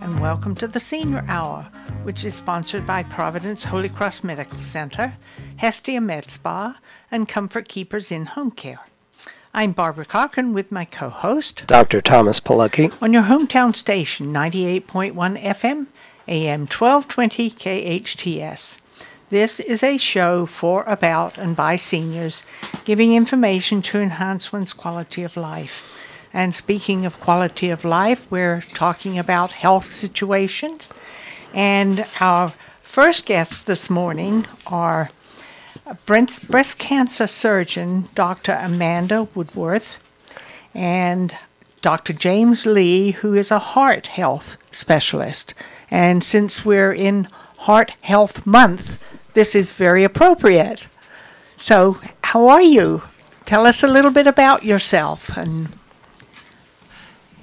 and welcome to the Senior Hour, which is sponsored by Providence Holy Cross Medical Center, Hestia Med Spa, and Comfort Keepers in Home Care. I'm Barbara Cochran with my co-host, Dr. Thomas Polucki, on your hometown station, 98.1 FM, AM 1220 KHTS. This is a show for, about, and by seniors, giving information to enhance one's quality of life. And speaking of quality of life, we're talking about health situations. And our first guests this morning are breast cancer surgeon Dr. Amanda Woodworth and Dr. James Lee, who is a heart health specialist. And since we're in Heart Health Month, this is very appropriate. So, how are you? Tell us a little bit about yourself.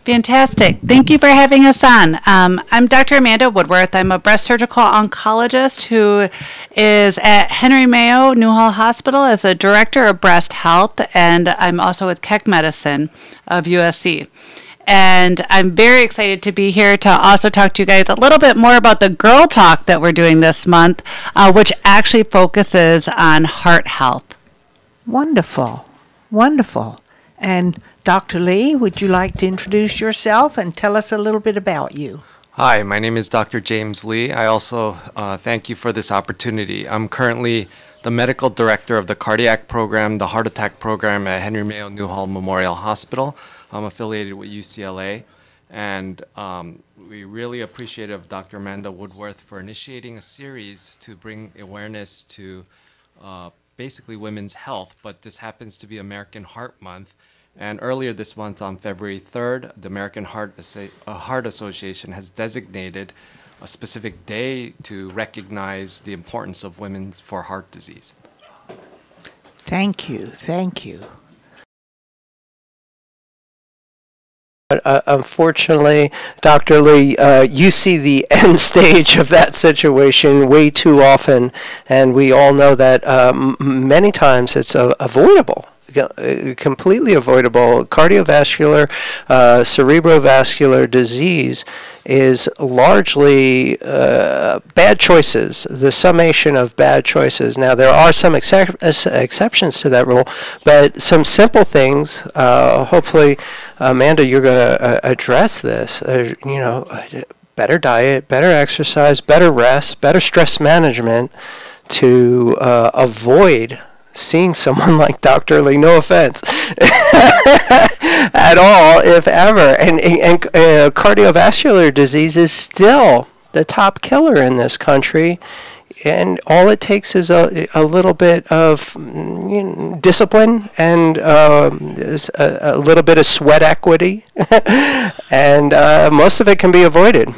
Fantastic. Thank you for having us on. I'm Dr. Amanda Woodworth. I'm a breast surgical oncologist who is at Henry Mayo Newhall Hospital as a director of breast health, and I'm also with Keck Medicine of USC. And I'm very excited to be here to also talk to you guys a little bit more about the Girl Talk that we're doing this month, which actually focuses on heart health. Wonderful. Wonderful. And Dr. Lee, would you like to introduce yourself and tell us a little bit about you? Hi, my name is Dr. James Lee. I also thank you for this opportunity. I'm currently the medical director of the cardiac program, the heart attack program at Henry Mayo Newhall Memorial Hospital. I'm affiliated with UCLA, and we really appreciate Dr. Amanda Woodworth for initiating a series to bring awareness to basically women's health, but this happens to be American Heart Month. And earlier this month, on February 3rd, the American Heart Association has designated a specific day to recognize the importance of women for heart disease. Thank you. Thank you. But unfortunately, Dr. Lee, you see the end stage of that situation way too often, and we all know that many times it's avoidable. Completely avoidable. Cardiovascular, cerebrovascular disease is largely bad choices, the summation of bad choices. Now, there are some exceptions to that rule, but some simple things, hopefully, Amanda, you're going to address this. Better diet, better exercise, better rest, better stress management to avoid seeing someone like Dr. Lee, no offense, at all, if ever. And cardiovascular disease is still the top killer in this country. And all it takes is a little bit of discipline and a little bit of sweat equity. And most of it can be avoided.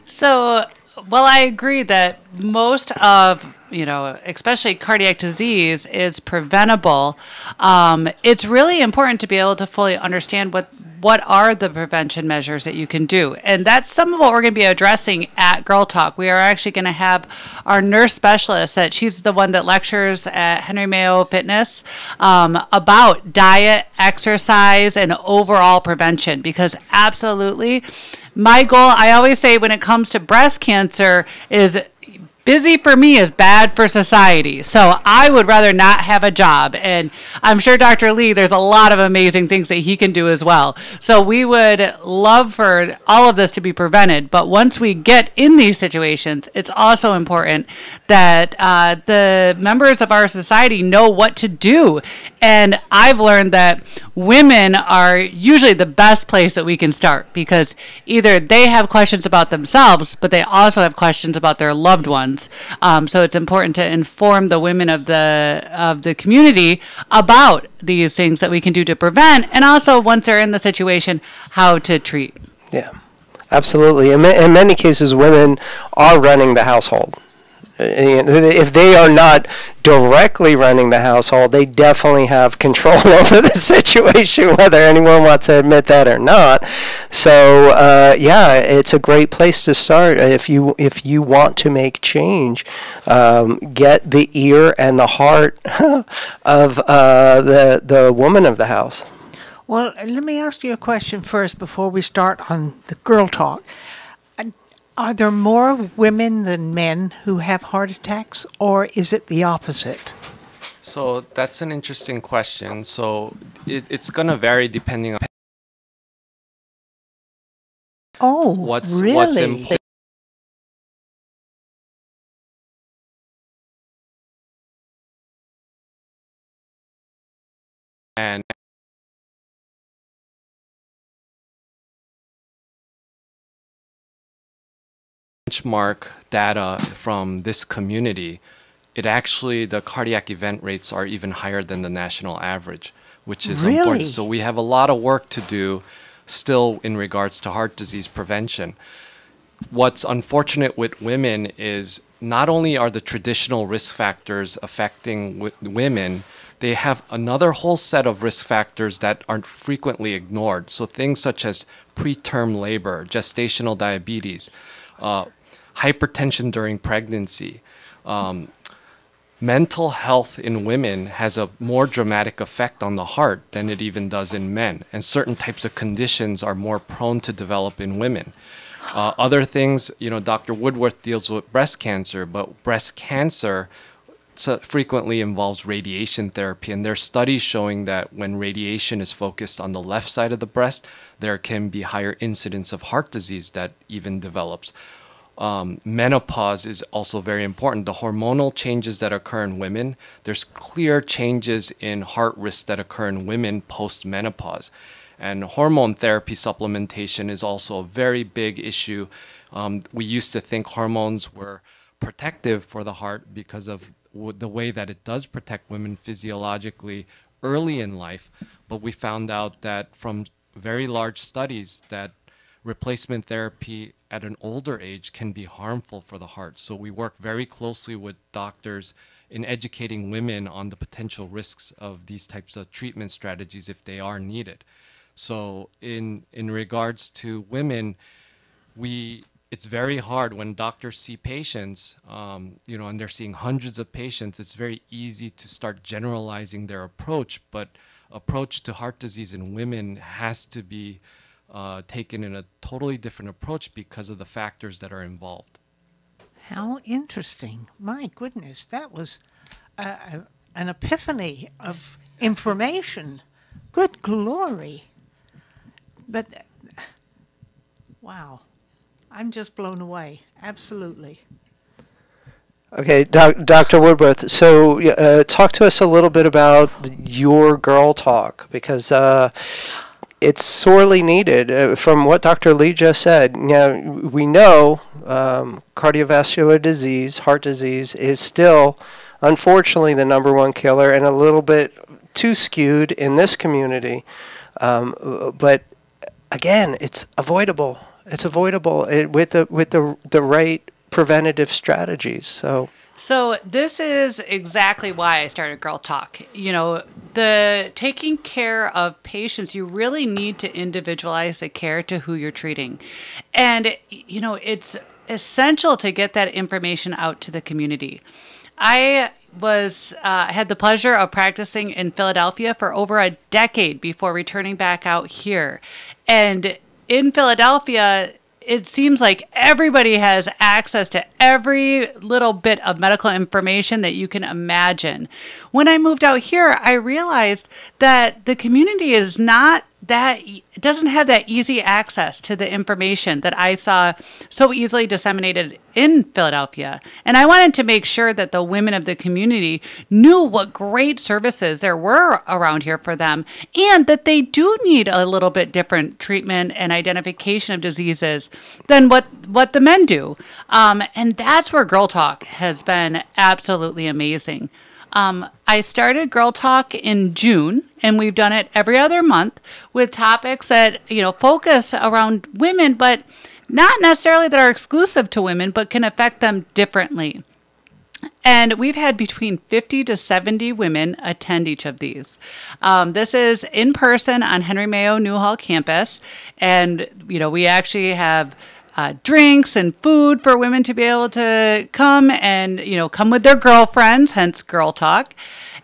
So, well, I agree that most of especially cardiac disease is preventable. It's really important to be able to fully understand what are the prevention measures that you can do. And that's some of what we're going to be addressing at Girl Talk. We are actually going to have our nurse specialist, she's the one that lectures at Henry Mayo Fitness, about diet, exercise, and overall prevention. Because absolutely, my goal, I always say when it comes to breast cancer, is busy for me is bad for society. So I would rather not have a job. And I'm sure Dr. Lee, there's a lot of amazing things that he can do as well. So we would love for all of this to be prevented. But once we get in these situations, it's also important that the members of our society know what to do. And I've learned that women are usually the best place that we can start, because either they have questions about themselves, but they also have questions about their loved ones. So it's important to inform the women of the community about these things that we can do to prevent, and also once they're in the situation, how to treat. Yeah, absolutely. In many cases, women are running the household. If they are not directly running the household, they definitely have control over the situation, whether anyone wants to admit that or not. So, yeah, it's a great place to start. If you want to make change, get the ear and the heart of the woman of the house. Well, let me ask you a question first before we start on the Girl Talk. Are there more women than men who have heart attacks, or is it the opposite? So that's an interesting question. So it's going to vary depending on what's really? important. And benchmark data from this community, the cardiac event rates are even higher than the national average, which is Really? important. So we have a lot of work to do still in regards to heart disease prevention. What's unfortunate with women is not only are the traditional risk factors affecting women, they have another whole set of risk factors that are frequently ignored. So things such as preterm labor, gestational diabetes, hypertension during pregnancy. Mental health in women has a more dramatic effect on the heart than it even does in men, and certain types of conditions are more prone to develop in women. Other things, Dr. Woodworth deals with breast cancer, but breast cancer frequently involves radiation therapy, and there are studies showing that when radiation is focused on the left side of the breast, there can be higher incidence of heart disease that even develops. Menopause is also very important. The hormonal changes that occur in women, there's clear changes in heart risk that occur in women post-menopause. And hormone therapy supplementation is also a very big issue. We used to think hormones were protective for the heart because of the way that it does protect women physiologically early in life. But we found out that from very large studies that replacement therapy at an older age can be harmful for the heart. So we work very closely with doctors in educating women on the potential risks of these types of treatment strategies if they are needed. So in regards to women, it's very hard when doctors see patients, and they're seeing hundreds of patients. It's very easy to start generalizing their approach, but approach to heart disease in women has to be taken in a totally different approach because of the factors that are involved. How interesting. My goodness, that was an epiphany of information. Good glory. But, wow, I'm just blown away. Absolutely. Okay, Dr. Woodworth, so talk to us a little bit about your girl talk, because it's sorely needed. From what Dr. Lee just said, we know cardiovascular disease, heart disease, is still, unfortunately, the #1 killer, and a little bit too skewed in this community. But again, it's avoidable. It's avoidable with the right preventative strategies. So this is exactly why I started Girl Talk. The taking care of patients, you really need to individualize the care to who you're treating. And, it's essential to get that information out to the community. I had the pleasure of practicing in Philadelphia for over a decade before returning back out here. And in Philadelphia, it seems like everybody has access to every little bit of medical information that you can imagine. When I moved out here, I realized that the community doesn't have that easy access to the information that I saw so easily disseminated in Philadelphia. And I wanted to make sure that the women of the community knew what great services there were around here for them, and that they do need a little bit different treatment and identification of diseases than what the men do. And that's where Girl Talk has been absolutely amazing. I started Girl Talk in June, and we've done it every other month with topics that, focus around women, but not necessarily that are exclusive to women, but can affect them differently. And we've had between 50 to 70 women attend each of these. This is in person on Henry Mayo Newhall campus. And, we actually have drinks and food for women to be able to come and, come with their girlfriends, hence Girl Talk.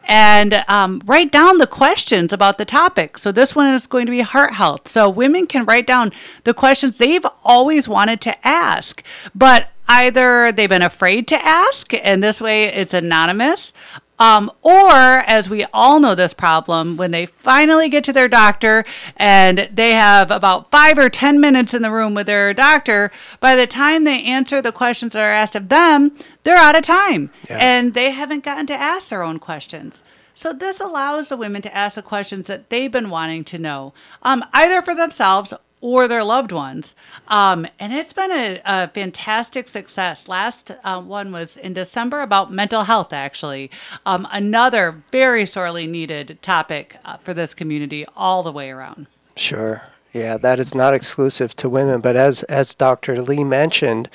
and write down the questions about the topic. So this one is going to be heart health. So women can write down the questions they've always wanted to ask, but either they've been afraid to ask, and this way it's anonymous, or, as we all know this problem, when they finally get to their doctor and they have about 5 or 10 minutes in the room with their doctor, by the time they answer the questions that are asked of them, they're out of time. Yeah. And they haven't gotten to ask their own questions. So this allows the women to ask the questions that they've been wanting to know, either for themselves or their loved ones. And it's been a fantastic success. Last one was in December about mental health, actually. Another very sorely needed topic for this community all the way around. Sure. Yeah, that is not exclusive to women. But as Dr. Lee mentioned,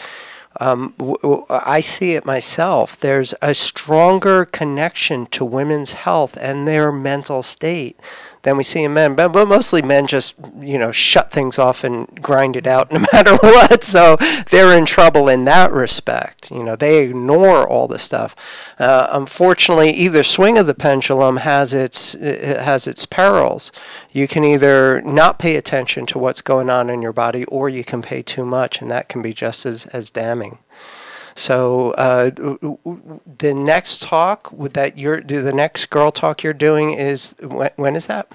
I see it myself. There's a stronger connection to women's health and their mental state than we see in men. But mostly men just, shut things off and grind it out no matter what. So they're in trouble in that respect. They ignore all the stuff. Unfortunately, either swing of the pendulum has its perils. You can either not pay attention to what's going on in your body, or you can pay too much, and that can be just as damning. So the next talk the next girl talk you're doing is when is that?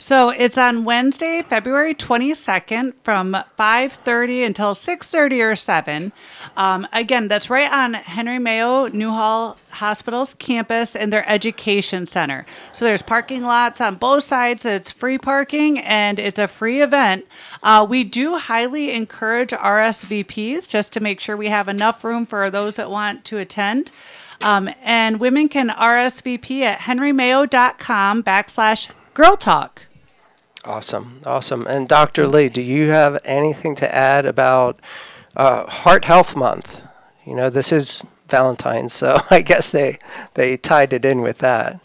So it's on Wednesday, February 22nd from 5:30 until 6:30 or 7. Again, that's right on Henry Mayo Newhall Hospital's campus and their education center. So there's parking lots on both sides. It's free parking and it's a free event. We do highly encourage RSVPs just to make sure we have enough room for those that want to attend. And women can RSVP at henrymayo.com/girl talk. Awesome. And Dr. Lee, do you have anything to add about Heart Health Month? This is Valentine's, so I guess they tied it in with that.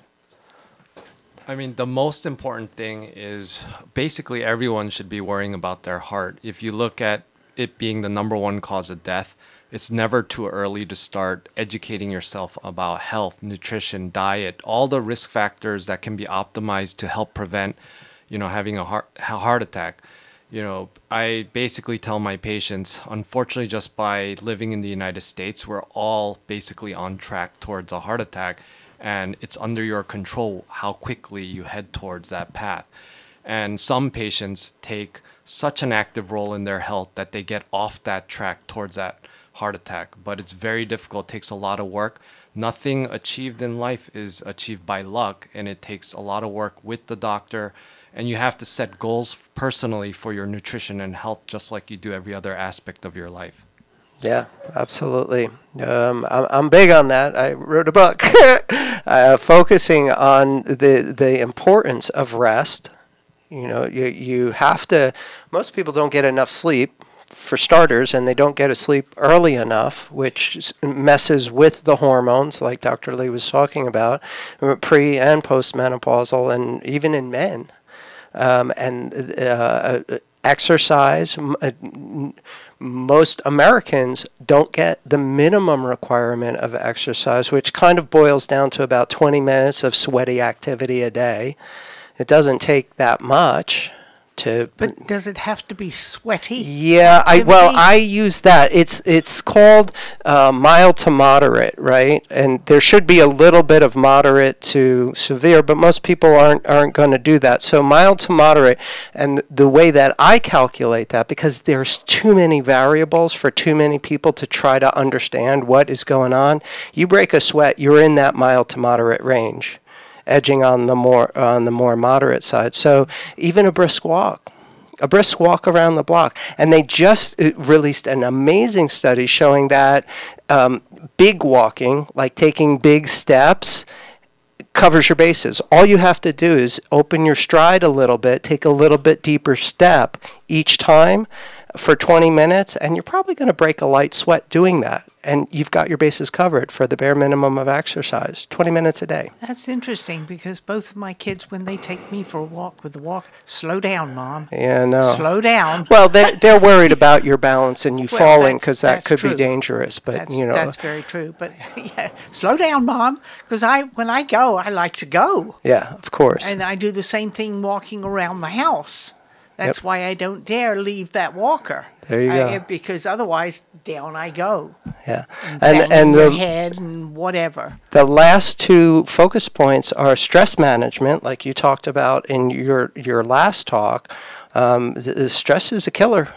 I mean, the most important thing is basically everyone should be worrying about their heart. If you look at it being the #1 cause of death, it's never too early to start educating yourself about health, nutrition, diet, all the risk factors that can be optimized to help prevent having a heart attack. I basically tell my patients, unfortunately, just by living in the United States, we're all basically on track towards a heart attack, and it's under your control how quickly you head towards that path. And some patients take such an active role in their health that they get off that track towards that heart attack. But it's very difficult. It takes a lot of work. Nothing achieved in life is achieved by luck, and it takes a lot of work with the doctor. And you have to set goals personally for your nutrition and health, just like you do every other aspect of your life. Yeah, absolutely. I'm big on that. I wrote a book focusing on the importance of rest. You have to. Most people don't get enough sleep, for starters, and they don't get to sleep early enough, which messes with the hormones, like Dr. Lee was talking about, pre and postmenopausal, and even in men. Exercise. Most Americans don't get the minimum requirement of exercise, which kind of boils down to about 20 minutes of sweaty activity a day. It doesn't take that much. But does it have to be sweaty? Yeah, I use that. It's called mild to moderate, right? And there should be a little bit of moderate to severe, but most people aren't going to do that. So mild to moderate, and the way that I calculate that, because there's too many variables for too many people to try to understand what is going on. You break a sweat, you're in that mild to moderate range, edging on the more moderate side. So even a brisk walk around the block. And they just released an amazing study showing that big walking, like taking big steps, covers your bases. All you have to do is open your stride a little bit, take a little bit deeper step each time for 20 minutes, and you're probably going to break a light sweat doing that. and you've got your bases covered for the bare minimum of exercise, 20 minutes a day. That's interesting because both of my kids, when they take me for a walk with the walk, slow down, Mom. Yeah, no. Slow down. Well, they're worried about your balance and you Well, falling because that that's could true. be dangerous. But That's very true. But yeah, slow down, Mom, because when I go, I like to go. yeah, of course. And I do the same thing walking around the house. That's Yep. why I don't dare leave that walker. There you go. Because otherwise, down I go. Yeah, And your head and whatever. the last two focus points are stress management, like you talked about in your last talk. Stress is a killer.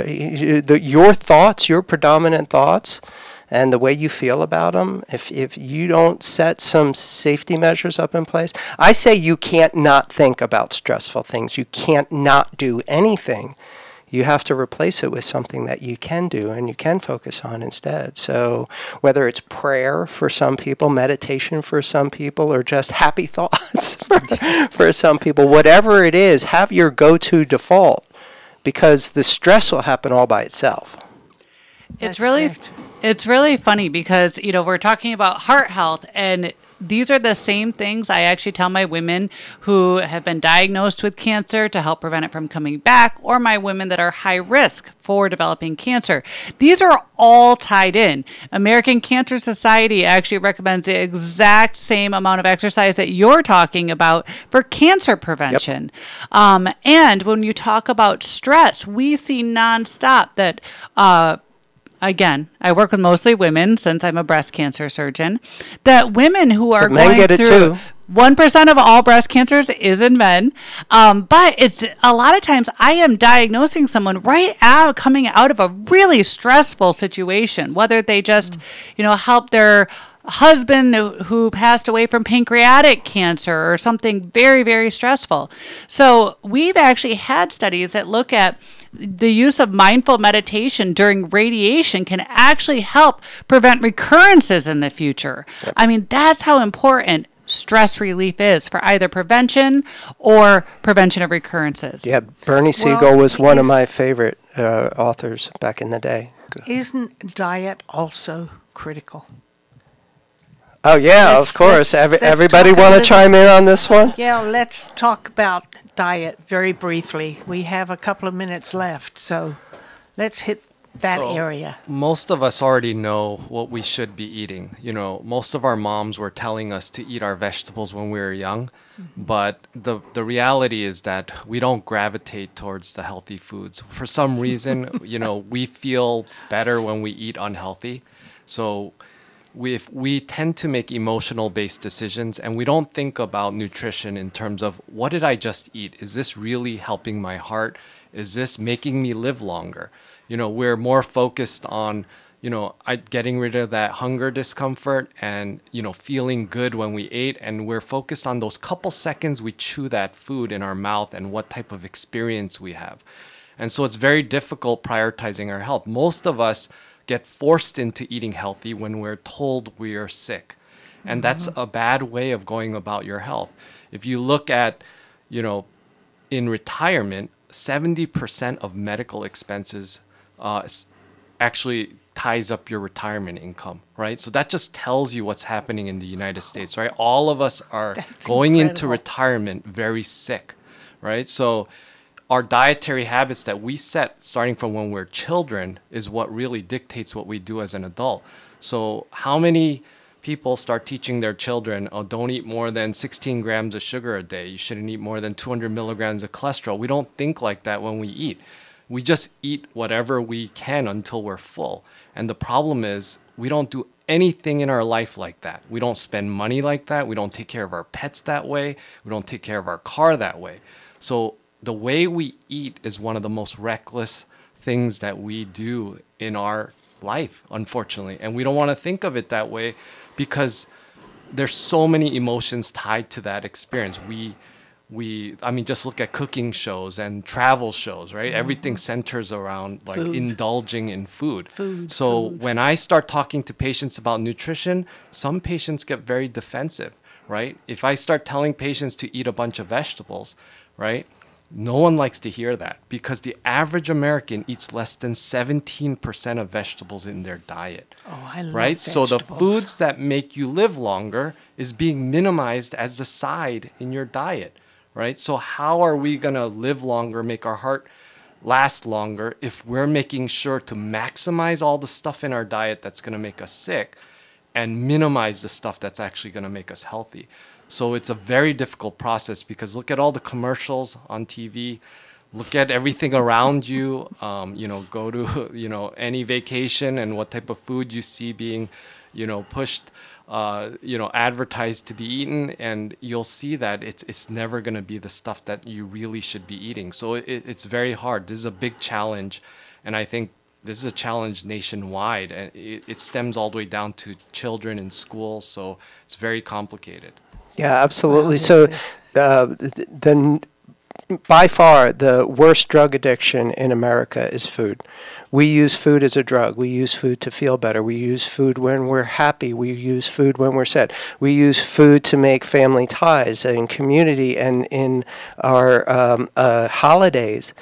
Your thoughts, your predominant thoughts, and the way you feel about them, if you don't set some safety measures up in place, I say you can't not think about stressful things. You can't not do anything. You have to replace it with something that you can do and you can focus on instead. So whether it's prayer for some people, meditation for some people, or just happy thoughts for some people, whatever it is, have your go-to default, because the stress will happen all by itself. It's really funny because, we're talking about heart health, and these are the same things I actually tell my women who have been diagnosed with cancer to help prevent it from coming back, or my women that are high risk for developing cancer. These are all tied in. American Cancer Society actually recommends the exact same amount of exercise that you're talking about for cancer prevention. Yep. And when you talk about stress, we see nonstop that again, I work with mostly women since I'm a breast cancer surgeon, that women who are men going get it through too. 1% of all breast cancers is in men. But it's a lot of times I am diagnosing someone coming out of a really stressful situation, whether they just, help their husband who passed away from pancreatic cancer or something very, very stressful. So we've actually had studies that look at the use of mindful meditation during radiation can actually help prevent recurrences in the future. Yep. I mean, that's how important stress relief is for either prevention or prevention of recurrences. Yeah, Bernie Siegel was one of my favorite authors back in the day. Isn't diet also critical? Oh, yeah, of course. Everybody want to chime in on this one? Yeah, let's talk about diet very briefly. We have a couple of minutes left, so let's hit that area. Most of us already know what we should be eating. Most of our moms were telling us to eat our vegetables when we were young, but the reality is that we don't gravitate towards the healthy foods. For some reason, we feel better when we eat unhealthy. So we tend to make emotional-based decisions, and we don't think about nutrition in terms of, what did I just eat? Is this really helping my heart? Is this making me live longer? We're more focused on, getting rid of that hunger discomfort and, feeling good when we ate. And we're focused on those couple seconds we chew that food in our mouth and what type of experience we have. And so it's very difficult prioritizing our health. Most of us get forced into eating healthy when we're told we are sick. And that's a bad way of going about your health. If you look at, in retirement, 70% of medical expenses actually ties up your retirement income, right? So that just tells you what's happening in the United States, right? All of us are going into retirement very sick, right? So our dietary habits that we set starting from when we're children is what really dictates what we do as an adult. So how many people start teaching their children, don't eat more than 16 grams of sugar a day. You shouldn't eat more than 200 milligrams of cholesterol. We don't think like that when we eat. We just eat whatever we can until we're full. And the problem is we don't do anything in our life like that. We don't spend money like that. We don't take care of our pets that way. We don't take care of our car that way. So the way we eat is one of the most reckless things that we do in our life, unfortunately. And we don't want to think of it that way because there's so many emotions tied to that experience. Just look at cooking shows and travel shows, right? Everything centers around food. Indulging in food. When I start talking to patients about nutrition, some patients get very defensive, right? If I start telling patients to eat a bunch of vegetables, right? No one likes to hear that because the average American eats less than 17% of vegetables in their diet. Oh, I love right? vegetables. So the foods that make you live longer is being minimized as a side in your diet, right? So how are we going to live longer, make our heart last longer if we're making sure to maximize all the stuff in our diet that's going to make us sick and minimize the stuff that's actually going to make us healthy? So it's a very difficult process because look at all the commercials on TV, look at everything around you, go to, any vacation and what type of food you see being, pushed, advertised to be eaten. And you'll see that it's never going to be the stuff that you really should be eating. So it's very hard. This is a big challenge. And I think this is a challenge nationwide. And it stems all the way down to children in school. So it's very complicated. Yeah, absolutely. So by far the worst drug addiction in America is food. We use food as a drug. We use food to feel better. We use food when we're happy. We use food when we're sad. We use food to make family ties in community and in our holidays.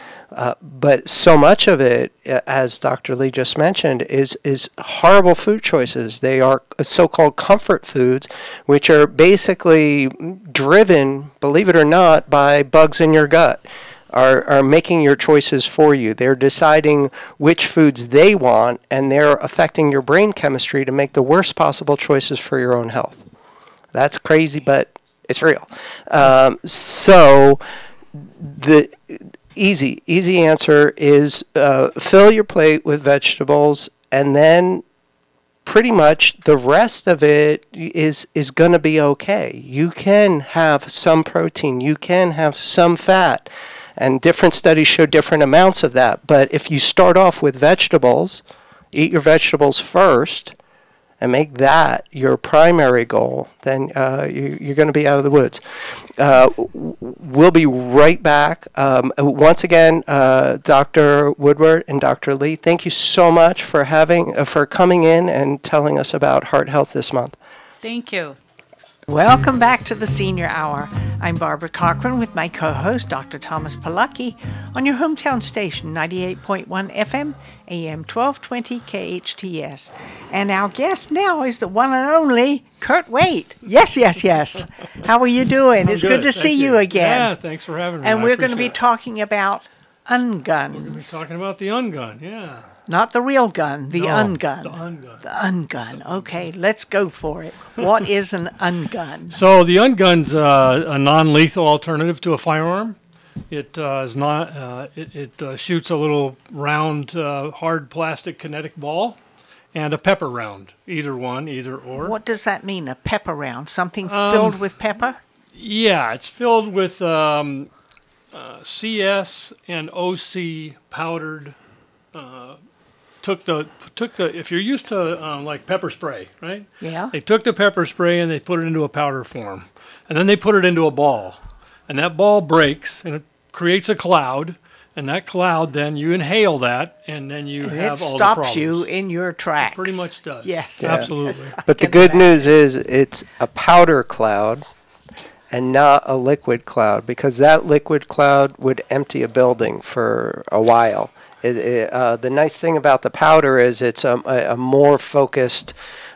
But so much of it, as Dr. Lee just mentioned, is horrible food choices. They are so-called comfort foods, which are basically driven, believe it or not, by bugs in your gut, are making your choices for you. They're deciding which foods they want, and they're affecting your brain chemistry to make the worst possible choices for your own health. That's crazy, but it's real. So the easy answer is fill your plate with vegetables, and then pretty much the rest of it is going to be okay. You can have some protein, you can have some fat, and different studies show different amounts of that. But if you start off with vegetables, eat your vegetables first, and make that your primary goal, then you're going to be out of the woods. We'll be right back. Once again, Dr. Woodworth and Dr. Lee, thank you so much for coming in and telling us about heart health this month. Thank you. Welcome back to the Senior Hour. I'm Barbara Cochran with my co-host, Dr. Thomas Polucki, on your hometown station, 98.1 FM, AM 1220 KHTS. And our guest now is the one and only Kurt Waite. Yes. How are you doing? It's good to see you again. Yeah, thanks for having me. And we're going to be talking about UnGunn. We're going to be talking about the UnGunn, yeah. Not the real gun, the UnGunn. The UnGunn. The UnGunn. Okay, let's go for it. What is an UnGunn? So the UnGunn's a non-lethal alternative to a firearm. It shoots a little round, hard plastic kinetic ball and a pepper round. Either or. What does that mean, a pepper round? Something filled with pepper? Yeah, it's filled with CS and OC powdered. If you're used to like pepper spray, right? Yeah. They took the pepper spray and they put it into a powder form, and then they put it into a ball, and that ball breaks and it creates a cloud, and that cloud then you inhale that, and then you have all the problems. It stops you in your tracks. It pretty much does. Yes. Yeah. Absolutely. But the good news is it's a powder cloud and not a liquid cloud, because that liquid cloud would empty a building for a while. The nice thing about the powder is it's a more focused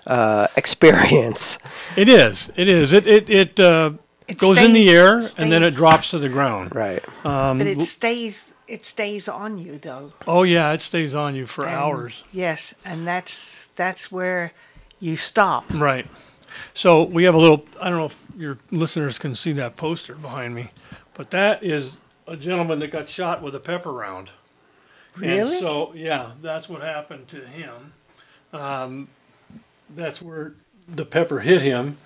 experience. It is. It goes in the air and then it drops to the ground. Right. But it stays on you though. Oh yeah, it stays on you for hours. Yes, and that's where you stop. Right. So we have a little, I don't know if your listeners can see that poster behind me, but that is a gentleman that got shot with a pepper round. Really? And so, yeah, that's what happened to him. That's where the pepper hit him,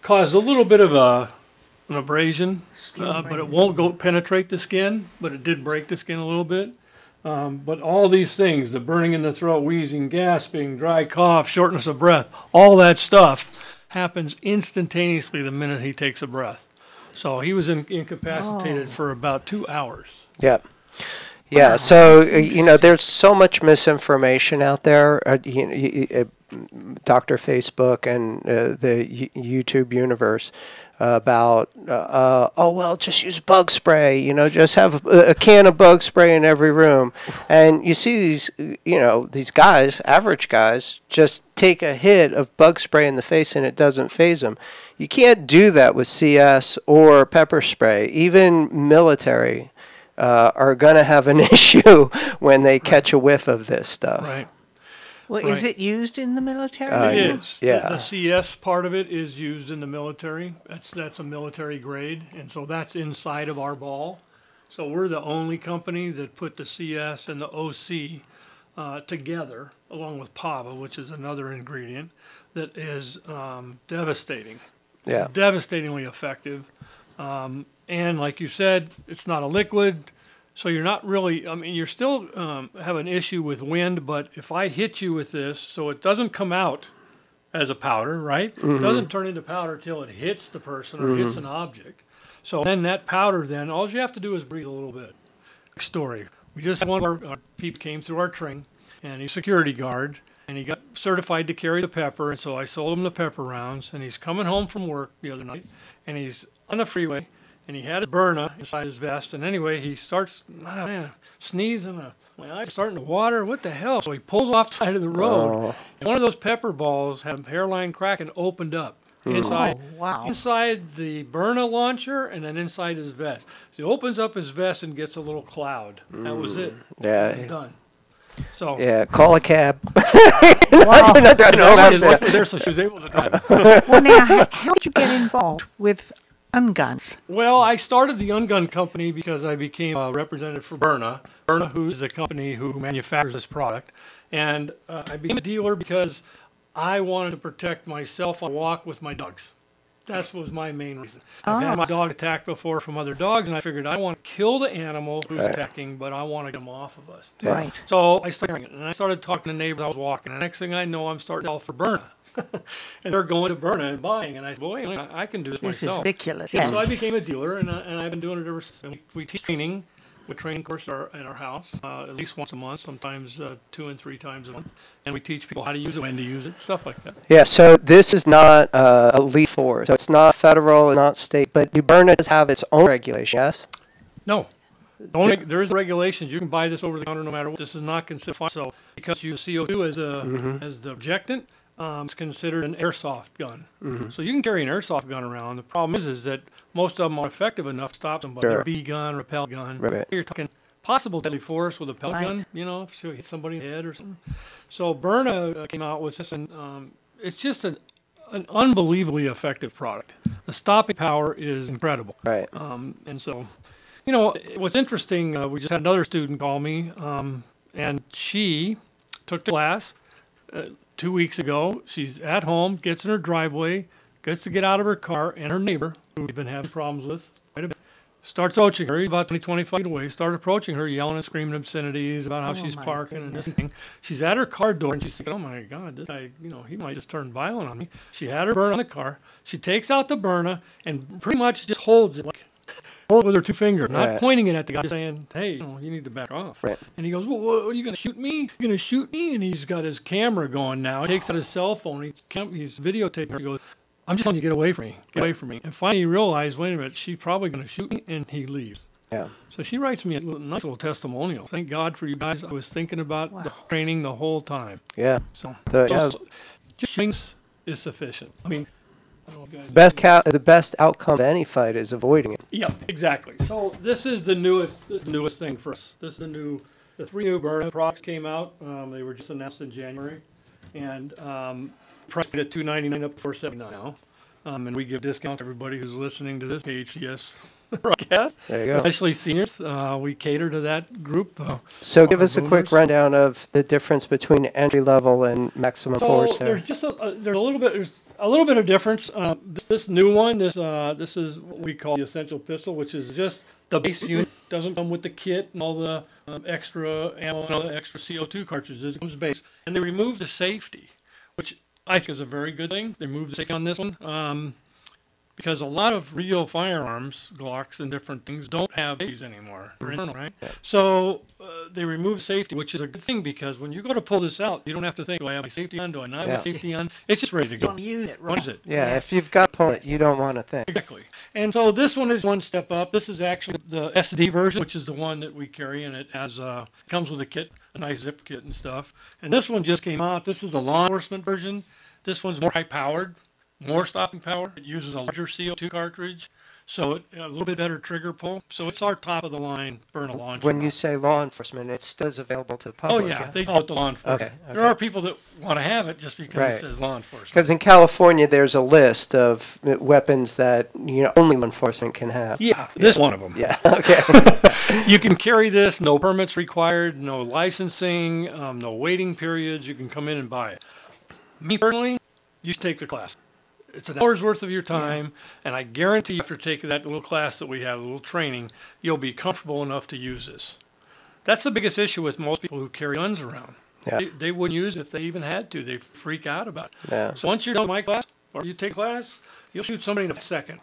caused a little bit of an abrasion, but it won't penetrate the skin, but it did break the skin a little bit. But all these things, the burning in the throat, wheezing, gasping, dry cough, shortness of breath, all that stuff happens instantaneously the minute he takes a breath. So he was incapacitated for about 2 hours. Yeah. Yeah, Wow, so that's there's so much misinformation out there. Dr. Facebook and the YouTube universe about oh well, just use bug spray. Just have a can of bug spray in every room, and you see these these guys, average guys, just take a hit of bug spray in the face and it doesn't faze them. You can't do that with CS or pepper spray, even military. Are going to have an issue when they catch a whiff of this stuff. Right. Well, is it used in the military? It is. Yeah. The CS part of it is used in the military. That's a military grade, and so that's inside of our ball. So we're the only company that put the CS and the OC together, along with PAVA, which is another ingredient that is devastating. Yeah. Devastatingly effective. And like you said, it's not a liquid, so you're not really, you're still have an issue with wind, but if I hit you with this, so it doesn't come out as a powder, right? It doesn't turn into powder till it hits the person or hits an object. So then that powder, all you have to do is breathe a little bit. Story. We just had one of our people came through our training, and he's a security guard, and he got certified to carry the pepper, and so I sold him the pepper rounds, and he's coming home from work the other night, and he's on the freeway, and he had a Byrna inside his vest, and anyway, he starts sneezing, my eyes are starting to water, what the hell? So he pulls off the side of the road, and one of those pepper balls had a hairline crack and opened up inside, inside the Byrna launcher and then inside his vest. So he opens up his vest and gets a little cloud. That was it. Yeah. It was done. So yeah, call a cab. Wow. So she was able to drive. Well, now, how did you get involved with UnGunns? Well, I started the UnGunn company because I became a representative for Byrna. Byrna, who's the company who manufactures this product. And I became a dealer because I wanted to protect myself on a walk with my dogs. That was my main reason. I've had my dog attacked before from other dogs, and I figured I want to kill the animal who's attacking, but I want to get him off of us. Right. So I started hearing it, and I started talking to neighbors I was walking. And the next thing I know, I'm starting to sell for Byrna. And they're going to Byrna and buying. And I said, boy, I can do this myself. This is ridiculous. So Yes. I became a dealer, and I've been doing it ever since. And we teach training. We training course at our house at least once a month, sometimes 2 and 3 times a month. And we teach people how to use it, when to use it, stuff like that. Yeah, so this is not a leaf force. So it's not federal, not state, but Byrna does have its own regulation, yes? No. There is regulations. You can buy this over the counter no matter what. This is not considered fire. So because you use CO2 as the objectant, it's considered an airsoft gun. So you can carry an airsoft gun around. The problem is that most of them are effective enough to stop somebody. Sure. A bee gun or a pellet gun. Right. You're talking possible deadly force with a pellet gun, if you hit somebody in the head or something. So Byrna came out with this, and it's just an unbelievably effective product. The stopping power is incredible. Right. And so, what's interesting, we just had another student call me, and she took the class 2 weeks ago. She's at home, gets in her driveway, gets to get out of her car, and her neighbor, who we've been having problems with quite a bit, starts approaching her, about 25 feet away, started approaching her, yelling and screaming obscenities about how she's parking and this thing. She's at her car door, and she's thinking, oh my God, this guy, he might just turn violent on me. She had her Byrna on the car. She takes out the Byrna and pretty much just holds it with her 2 fingers, not pointing it at the guy, saying, hey, you need to back off. Right. And he goes, well, what, are you going to shoot me? You're going to shoot me? And he's got his camera going now. He takes out his cell phone. He's videotaping her. He goes, I'm just telling you, get away from me. Get away from me. And finally he realized, wait a minute, she's probably going to shoot me, and he leaves. Yeah. So she writes me a nice little testimonial. Thank God for you guys. I was thinking about the training the whole time. Yeah. So just things is sufficient. I mean, the best outcome of any fight is avoiding it. Yeah, exactly. So this is the newest thing for us. This is the 3 new Byrna products came out. They were just announced in January, and priced at $299 up to $479 now. And we give discounts to everybody who's listening to this KHTS broadcast. There you go. Especially seniors. We cater to that group. So give us a quick rundown of the difference between entry level and maximum force there. There's just there's a little bit of difference. This new one, this is what we call the Essential Pistol, which is just the base unit. Doesn't come with the kit and all the extra ammo and all the extra CO2 cartridges. It comes base. And they remove the safety, which I think is a very good thing. They removed the safety on this one. because a lot of real firearms, Glocks and different things, don't have these anymore. They're internal, right? So they remove safety, which is a good thing, because when you go to pull this out, you don't have to think, do I have my safety on? Do I not have my safety on? It's just ready to go. Don't use it, right? Runs it. Yeah, if you've got to pull it, you don't want to think. Exactly. And so this one is one step up. This is actually the SD version, which is the one that we carry, and it has comes with a kit, a nice zip kit and stuff. And this one just came out. This is the law enforcement version. This one's more high-powered, more stopping power. It uses a larger CO2 cartridge, so a little bit better trigger pull. So it's our top-of-the-line Byrna launcher. When you say law enforcement, it's still available to the Oh, public. yeah, they call it the law enforcement. Okay. There are people that want to have it just because Right. it says law enforcement. Because in California, there's a list of weapons that only law enforcement can have. Yeah, this is one of them. Yeah. Okay. You can carry this, no permits required, no licensing, no waiting periods. You can come in and buy it. Me personally, you should take the class. It's an hour's worth of your time, and I guarantee after taking that little class that we have, a little training, you'll be comfortable enough to use this. That's the biggest issue with most people who carry guns around. Yeah. They wouldn't use it if they even had to. They freak out about it. Yeah. So once you're done with my class, or you take class, you'll shoot somebody in a second.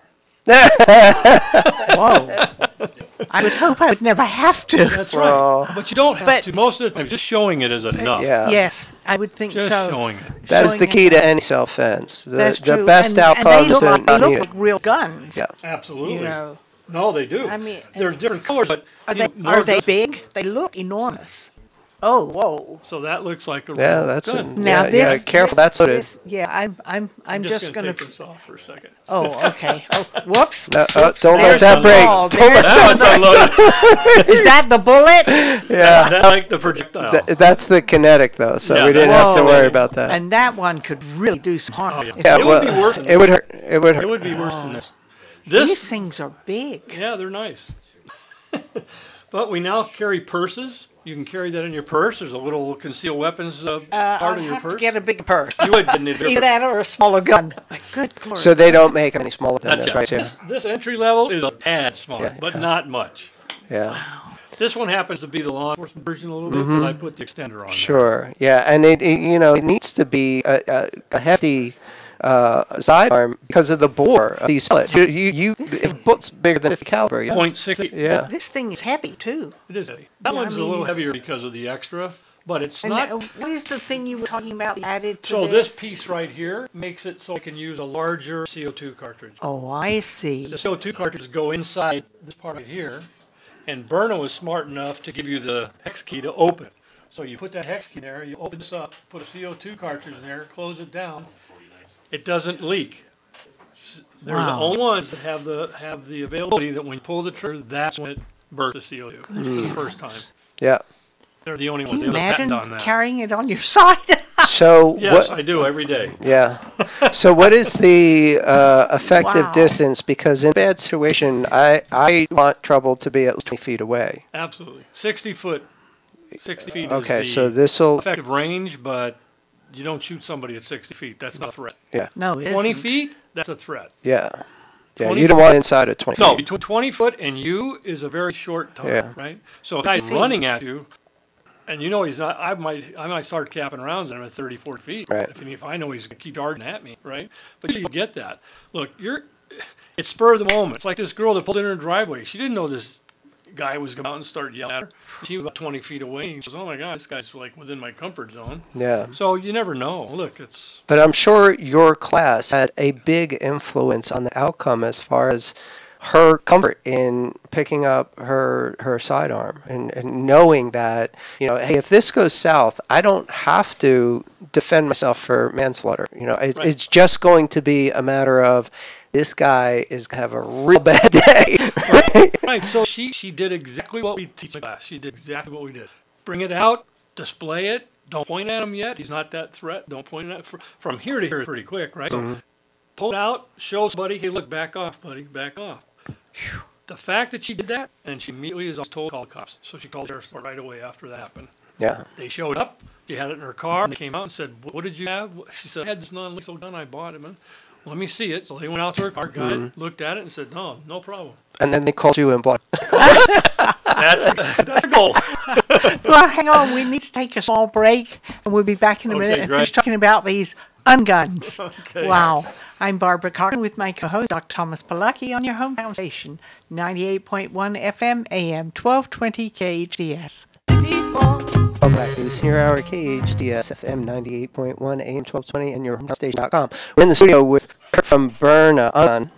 Whoa. I would hope I would never have to. That's right. But you don't have to. Most of the time, just showing it is enough. Yeah. Yes, I would think Just so. showing it. That is Showing the it. key to any self-defense. That's The true. best and outcomes they are look not like needed. real guns. Yeah. Absolutely. You know, No, they do. I mean, they're different colors, but are they big? They look enormous. Oh, whoa! So that looks like a Yeah, real that's gun. Now yeah, this, careful. That's loaded. I'm just gonna. take this off for a second. Oh, okay. Oh, whoops. No, Whoops. don't let There's that the break. ball. Don't There's That one's unloaded. Is that the bullet? Yeah. That's like the projectile. That's the kinetic, though, so Yeah, we didn't have to Whoa. worry about that. And that one could really do some harm. Oh, yeah. If Yeah, It would be worse than it would hurt. It would hurt. It would be worse than this. These This, things are big. yeah, they're nice. But we now carry purses. You can carry that in your purse. There's a little concealed weapons part I'll of your have to purse. get a bigger purse. You would need a Either that or a smaller gun. My good Lord. So they don't make any smaller than That's this, it. right? Yeah. This entry level is a tad smaller, Yeah, but yeah. not much. Yeah. This one happens to be the law enforcement version a little bit, because I put the extender on there. Sure. Yeah, and it it needs to be a hefty sidearm because of the bore of these bullets. If bullets bigger than 50 caliber. Yeah. .60. Yeah. This thing is heavy too. It is heavy. That Yeah, I one's a mean- little heavier because of the extra, but it's And not. what is the thing you were talking about added to So this? this piece right here makes it so I can use a larger CO2 cartridge. Oh, I see. The CO2 cartridges go inside this part right here, and Byrna was smart enough to give you the hex key to open it. So you put that hex key there, you open this up, put a CO2 cartridge in there, close it down. It doesn't leak. They're the Wow. only ones that have the availability that when you pull the trigger, that's when it bursts the CO2 for the first time. Yeah. They're the only Can ones you that have a patent imagine on that. carrying it on your side? So Yes, what? I do every day. Yeah. So what is the effective Wow. distance? Because in a bad situation, I want trouble to be at least 20 feet away. Absolutely. 60 feet Okay, is so the this'll. effective range, but you don't shoot somebody at 60 feet. That's not a threat. No, it 20 isn't. feet, that's a threat. Yeah. Yeah. 20 You don't want inside of 20 No, feet. between 20 foot and you is a very short time, Yeah. right? So if he's running at you, and you know he's not, I might start capping rounds at him at 30, 40 feet. Right. If I know he's going to keep charging at me, right? But you get that. Look, it's spur of the moment. It's like this girl that pulled in her driveway. She didn't know this guy was going to come out and start yelling at her. She was about 20 feet away. And she goes, oh my God, this guy's like within my comfort zone. Yeah. So you never know. Look, it's... But I'm sure your class had a big influence on the outcome as far as her comfort in picking up her sidearm and knowing that, hey, if this goes south, I don't have to defend myself for manslaughter. It's just going to be a matter of this guy is going to have a real bad day. Right, so she did exactly what we teach in class. She did exactly what we did. Bring it out, display it, don't point at him yet. He's not that threat. Don't point at him. From here to here is pretty quick, right? So pull it out, show somebody, hey, look, back off, buddy, back off. Whew. The fact that she did that, and she immediately is told to call the cops. So she called the sheriff's department right away after that happened. Yeah. They showed up. She had it in her car, and they came out and said, what did you have? She said, I had this non-lethal gun I bought him. Let me see it. So they went out to her car, got it, looked at it, and said, no problem. And then they called you and bought. That's a goal. Well, hang on. We need to take a small break, and we'll be back in a Okay, minute and great. finish talking about these UnGunns. Okay. Wow. I'm Barbara Cochran with my co-host, Dr. Thomas Polucki, on your hometown station, 98.1 FM, AM 1220 KHTS. Welcome back to the Senior Hour at KHTS FM 98.1 AM 1220 and your hometown station.com. We're in the studio with Kurt from Byrna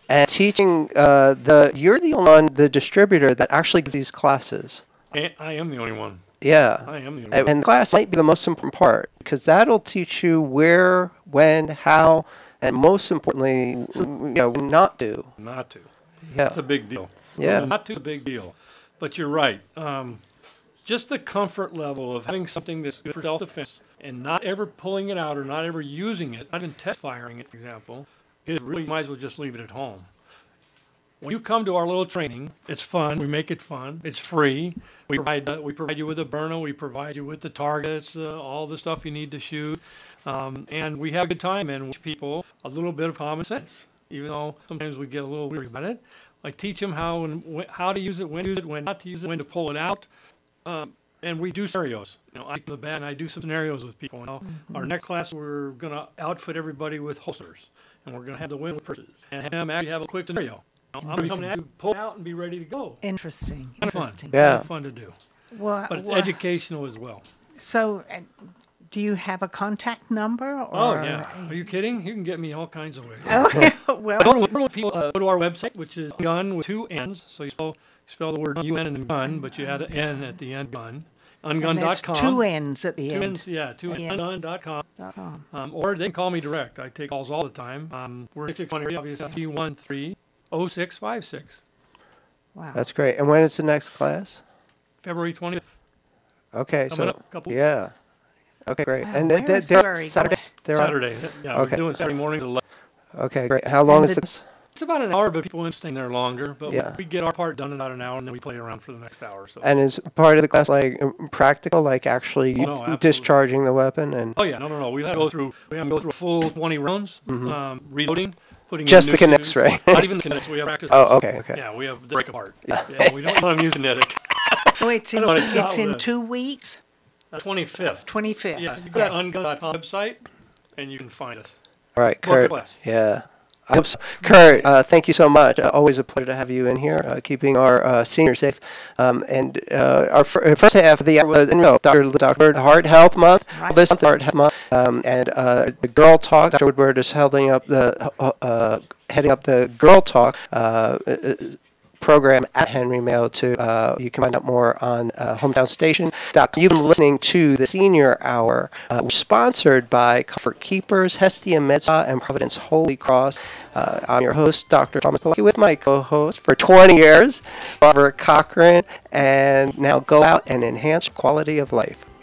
and teaching you're the only one, the distributor that actually gives these classes. I am the only one. Yeah. I am the only one. And the class might be the most important part because that'll teach you where, when, how, and most importantly, not to. Not to. Yeah. That's a big deal. Yeah. Not too a big deal. But you're right. Just the comfort level of having something that's good for self-defense and not ever pulling it out or not ever using it, not in test firing it, for example, is really, you might as well just leave it at home. When you come to our little training, it's fun. We make it fun. It's free. We provide you with a Byrna. We provide you with the targets, all the stuff you need to shoot. And we have a good time and teach people a little bit of common sense, even though sometimes we get a little weary about it. I teach them how to use it, when not to use it, when to pull it out. And we do scenarios. I do the bad, and I do some scenarios with people. Our next class, we're going to outfit everybody with holsters, and we're going to have the win purses, and have them actually have a quick scenario. I'm going to have to pull it out and be ready to go. Interesting. Kind of fun. Interesting. Yeah. Kind of fun to do. Well, But it's educational as well. So, do you have a contact number? Or Oh, yeah. Are you kidding? You can get me all kinds of ways. Okay. Well, People go to our website, which is UnGunn with two N's. So you spell the word UN and gun, but you add an N at the end, gun. and that's UnGunn.com. two N's at the Two end. N's, yeah, two N's. Yeah. UnGunn.com. Or they can call me direct. I take calls all the time. We're 661 area, obviously, 313-0656. Wow. That's great. And when is the next class? February 20th. Okay, Coming so up, couple weeks. yeah. Okay, great. Wow, And where they're is February? Saturday. They're on- Saturday. Yeah, Okay. we're doing Saturday mornings at 11. Okay, great. How long And is the- this? It's about an hour, but people want to stay there longer. But Yeah. we get our part done in about an hour, and then we play around for the next hour. So. And is part of the class like practical, like actually Oh, no, absolutely. discharging the weapon and Oh yeah, no. We have to go through a full 20 rounds, reloading, putting just in the new kinetics, suits. right? Not even the kinetics. We have practice. Oh, okay. Yeah, we have the break apart. Yeah, we don't let them use kinetic. So it's in, I don't want to shot it's in with it. 2 weeks? 25th. 25th. Yeah, you go to UnGunn.com website, and you can find us. All right, Book the Kurt. class. Yeah. I hope so. Kurt, thank you so much. Always a pleasure to have you in here, keeping our seniors safe. And our first half of the year was, Dr. Heart Health Month. Right. This month, Heart Health Month. And the Girl Talk. Dr. Woodworth is heading up the Girl Talk program at Henry Mayo too. You can find out more on hometownstation.com. You've been listening to the Senior Hour, sponsored by Comfort Keepers, Hestia MedSpa, and Providence Holy Cross. I'm your host, Dr. Thomas Polucki, with my co-host for 20 years, Barbara Cochran, and now go out and enhance quality of life.